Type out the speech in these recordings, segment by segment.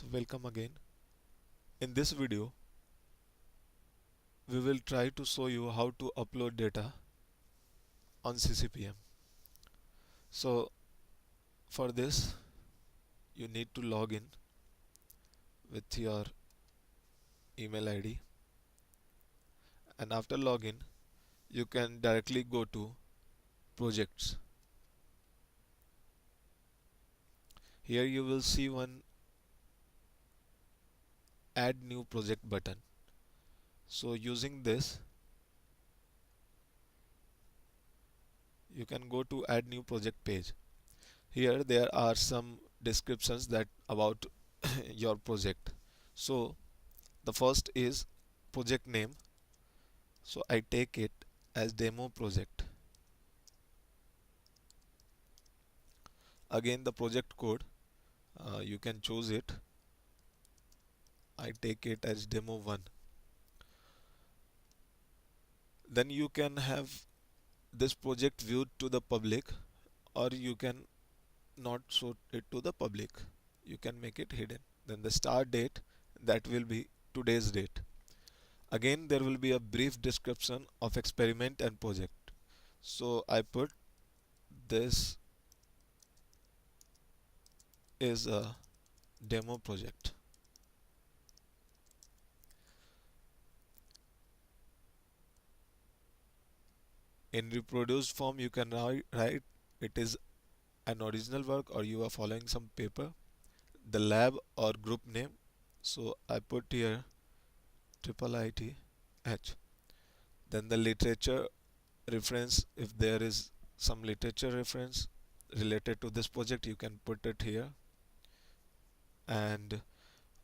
So welcome again. In this video, we will try to show you how to upload data on CCPM. So for this, you need to log in with your email ID, and after login, you can directly go to projects. Here you will see one add new project button. So using this, you can go to add new project page. Here there are some descriptions that about your project. So the first is project name. So I take it as demo project. Again the project code, you can choose it. I take it as demo 1. Then you can have this project viewed to the public, or you can not show it to the public. You can make it hidden. Then the start date, that will be today's date. Again there will be a brief description of experiment and project. So I put this is a demo project. In reproduced form, you can now write it is an original work or you are following some paper, the lab or group name. So I put here triple IT H. Then the literature reference, if there is some literature reference related to this project, you can put it here. And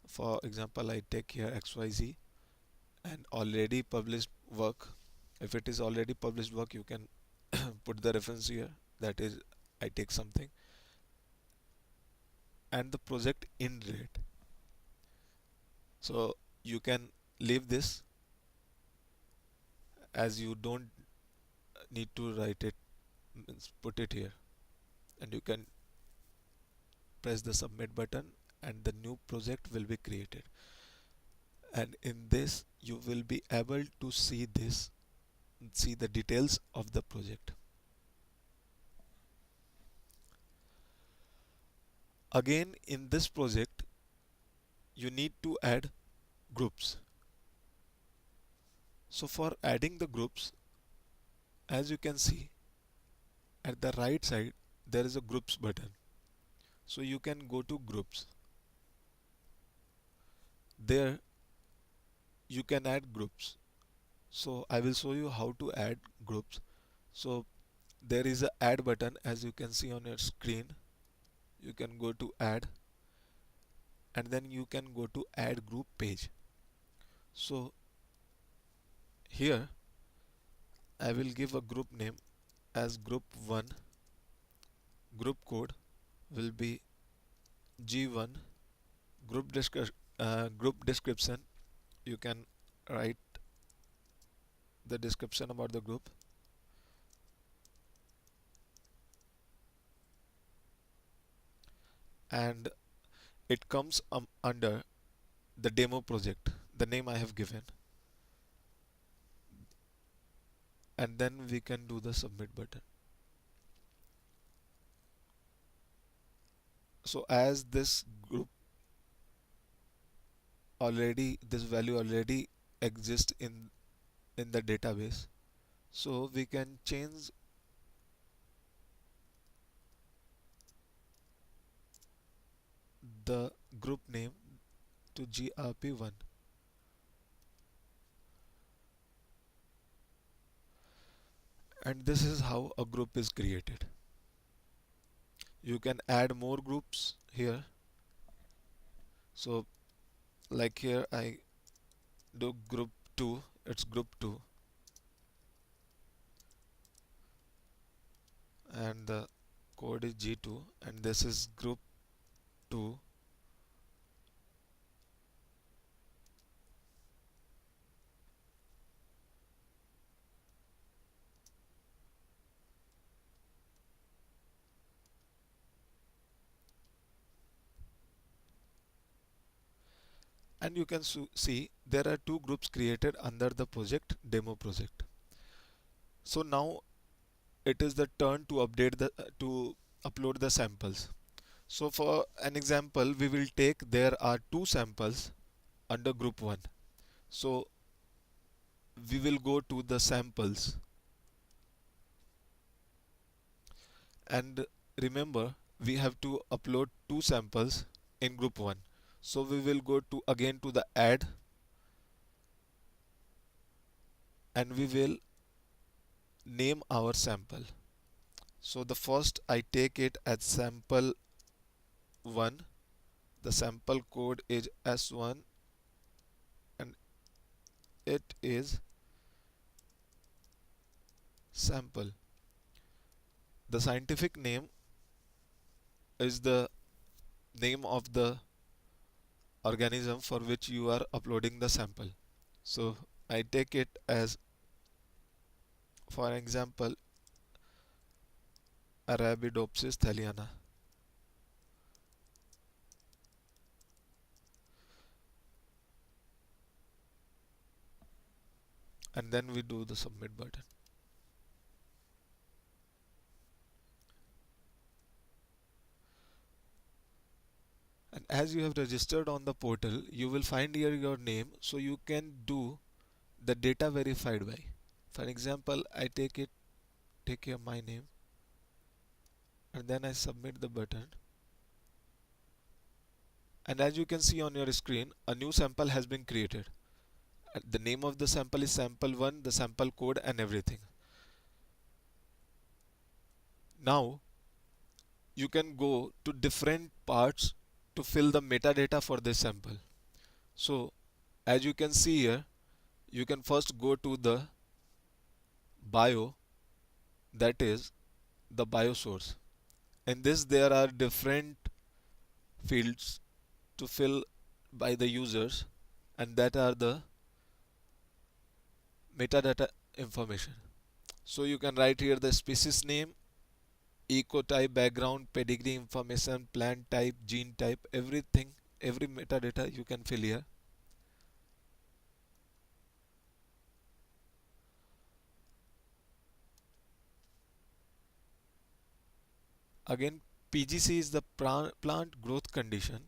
for example, I take here XYZ and already published work. If it is already published work, you can put the reference here, that is I take something, and the project in rate. So you can leave this as you don't need to write it, means put it here, and you can press the submit button and the new project will be created. And in this you will be able to see this, see the details of the project. Again in this project you need to add groups. So for adding the groups, as you can see at the right side there is a groups button. So you can go to groups. There you can add groups. So I will show you how to add groups. So there is a add button, as you can see on your screen. You can go to add and then you can go to add group page. So here I will give a group name as group 1. Group code will be G1. Group description, you can write the description about the group. And it comes under the demo project, the name I have given, and then we can do the submit button. So as this group already, this value already exists in the database, so we can change the group name to GRP1. And this is how a group is created. You can add more groups here. So like here I do group 2, it's group 2, and the code is G2, and this is group 2. and you can see there are two groups created under the project demo project. So now it is the turn to update the to upload the samples. So for an example, we will take there are two samples under group 1. So we will go to the samples, and remember we have to upload two samples in group 1. So we will go to again to the add, and we will name our sample. So the first I take it as sample 1. The sample code is S1 and it is sample. The scientific name is the name of the organism for which you are uploading the sample. So I take it as, for example, Arabidopsis thaliana. And then we do the submit button. And as you have registered on the portal, you will find here your name, so you can do the data verified by. For example, I take here my name, and then I submit the button. And as you can see on your screen, a new sample has been created. And the name of the sample is sample 1, the sample code and everything. Now you can go to different parts to fill the metadata for this sample. So as you can see here, you can first go to the bio, that is the bio source. In this there are different fields to fill by the users, and that are the metadata information. So you can write here the species name, ecotype, background, pedigree information, plant type, gene type, everything, every metadata you can fill here. Again, PGC is the plant growth condition.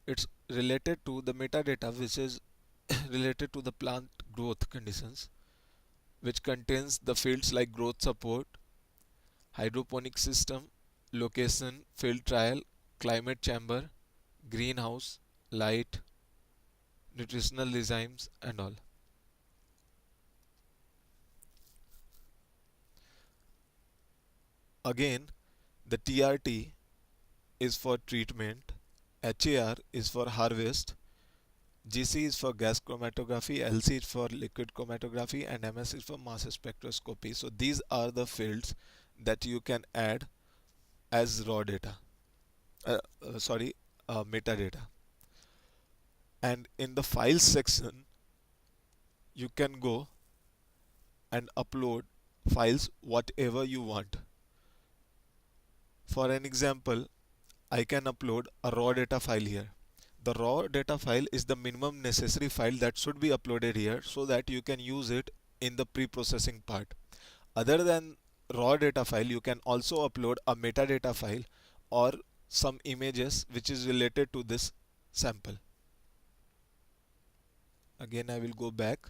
It's related to the metadata which is related to the plant growth conditions, which contains the fields like growth support, hydroponic system, location, field trial, climate chamber, greenhouse, light, nutritional enzymes and all. Again, the TRT is for treatment, HAR is for harvest, GC is for gas chromatography, LC is for liquid chromatography, and MS is for mass spectroscopy. So these are the fields that you can add as raw data. Sorry, metadata. And in the files section, you can go and upload files whatever you want. For an example, I can upload a raw data file here. The raw data file is the minimum necessary file that should be uploaded here so that you can use it in the pre-processing part. Other than raw data file, you can also upload a metadata file or some images which is related to this sample. Again, I will go back,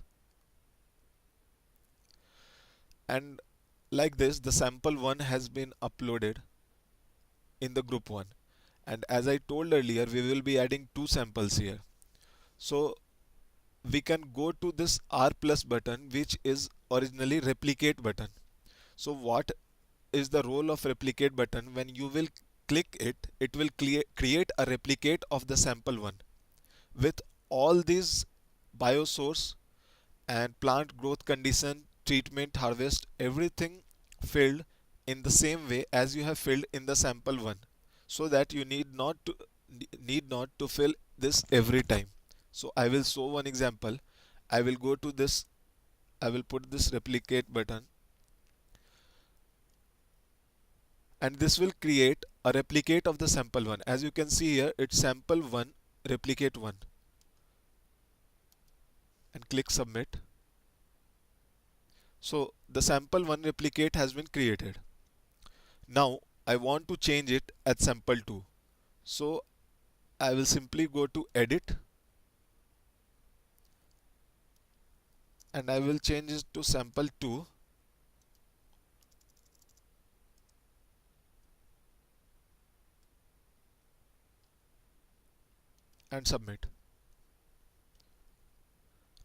and like this the sample 1 has been uploaded in the group 1, and as I told earlier, we will be adding two samples here. So we can go to this R plus button, which is originally replicate button. So what is the role of replicate button? When you will click it, it will create a replicate of the sample 1 with all these biosource and plant growth condition, treatment, harvest, everything filled in the same way as you have filled in the sample 1, so that you need not to fill this every time. So I will show one example. I will go to this, I will put this replicate button, and this will create a replicate of the sample 1. As you can see here, it's sample 1 replicate 1. and click submit. So the sample 1 replicate has been created. Now I want to change it at sample 2. So I will simply go to edit and I will change it to sample 2 and submit.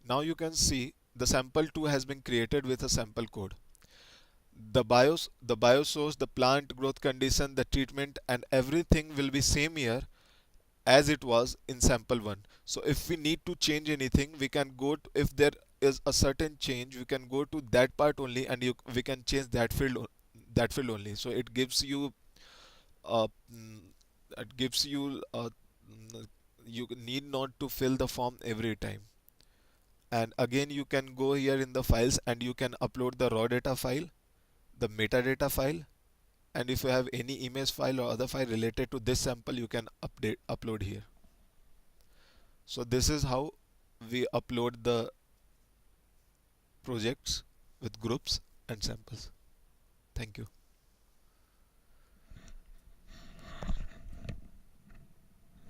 Now you can see the sample 2 has been created with a sample code. The BIOS source, the plant growth condition, the treatment and everything will be same here as it was in sample 1. So if we need to change anything, we can go to, if there is a certain change, we can go to that part only and we can change that that field only. So it gives you uh, mm, it gives you you need not to fill the form every time. And again you can go here in the files and you can upload the raw data file, the metadata file, and if you have any image file or other file related to this sample, you can upload here. So this is how we upload the projects with groups and samples. Thank you.